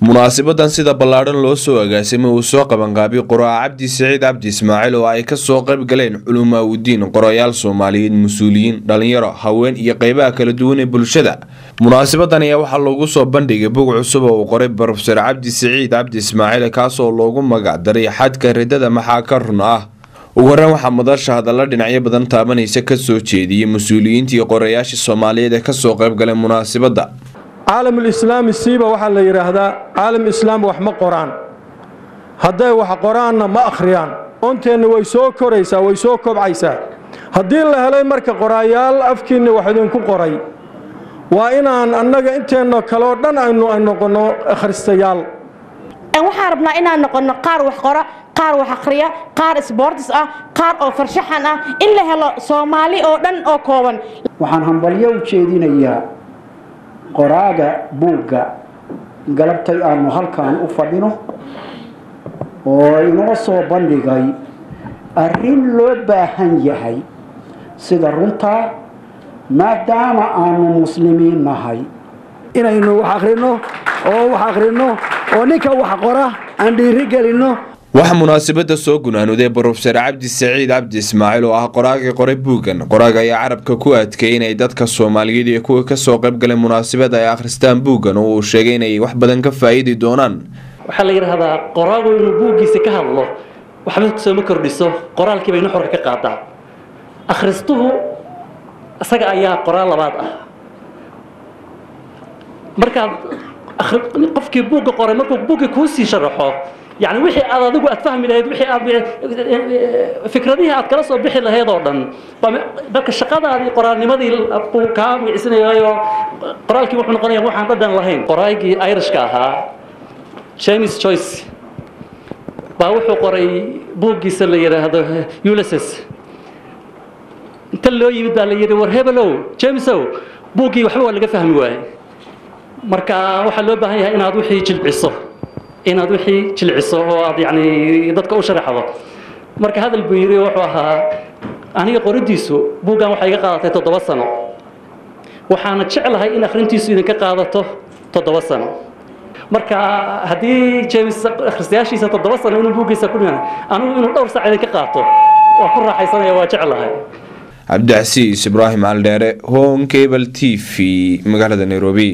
munaasabadan sida ballaaran loo soo agaasimay uu soo qabanqaabiy qoraa Cabdi Saciid Cabdi Ismaaciil oo ay ka soo qayb galeen culumaadiin qorayaal Soomaaliyeed mas'uuliyiin dhalinyaro haween iyo qaybaha kala duwan ee bulshada munaasabadan ayaa waxa lagu soo bandhigay buug cusub oo uu qoray Professor Cabdi Saciid Cabdi Ismaaciil kaas oo loogu magac daray xadka ridada maxaa ka run ah ugu horreyn waxaa madasha hadalla dhinacyo badan taabanaysa ka soo jeediyay mas'uuliyiintii qorayaasha Soomaaliyeed ee ka soo qayb galay munaasabada عالم الإسلام السيبة وحلا يراهدا عالم الإسلام وحما قرآن هدا وح قرآن ما أخريان أنت إنه ويسوق كريسة ويسوق بعيسى هدي الله هلاي مركب قرايال أفكيني واحدين كو قراي وإن أنك أنت إنه كلودنا إنه قنو خريستيال وحاربنا إن نقول قار وحقرة قار وحقرية قار سبورتس قار أو فرشحنا إلا هلا صومالي أو دن أو كون وحن همبليو تشيدين إياه qoraaga buugga galabtay aanu halkaan u fadhino oo inoo soo bandhigay arrin loo baahan yahay sida runta maadaama aanu muslimiin nahay inaynu wax akhrino oo ninka wax qora aan dhiiri gelino waxa munaasabada soo gunaanuday Professor Cabdi Saciid Cabdi Ismaaciil oo ah qoraaga qoray buugan qoraaga ayaa carabka ku adkeeyay inay dadka Soomaaliyeed iyo kuwa ka soo qayb galay munaasabada ay akhristaan buugan oo uu sheegay inay wax badan ka faa'iidi doonaan waxa la yiraahdaa qoraagu inuu buugiisa ka hadlo waxba soo ma kordhiso qoraalkii bay nuxurka ka qaadaa akhristuhu asaga ayaa qoraal labaad ah marka qofkii buugga qoray markuu buugga ku sii sharaxo يعني وحي أنا أقول أتفهم من هذا وحي فكرتها أتكلم صوب بحي لهذا أردن ذاك الشقادة هذه قرآن لماذا كام يسني قرآن كي وحنا قرآن وحنا بدنا لهين قرآن أيرش كها شيمس تشويس باوحو قرآن بوجي سلي هذا يولسس تلو يبدأ لي ورهبلو شيمسو بوجي وحنا ولا فهم واي مركا وحلو بهاي إن هذا وحي جلب عصا إن هذا وحي جلعصه يعني ضدك أو شرحه مرك هذا البيري وحها أنا قرديسو بوجا وحي قاعدة تتوصلنا وحنا تشعلها إن أخرنتيسو إذا كقاعدته تتوصلنا مرك هذه جيمس خريستياشي ستتوصل إنه بوجي سكونها أنا إنه دور ساعة إذا كقاعدته وكل راح يصير وجعلها عبد العزيز إبراهيم على هون كيبل تي في مقالة نيروبي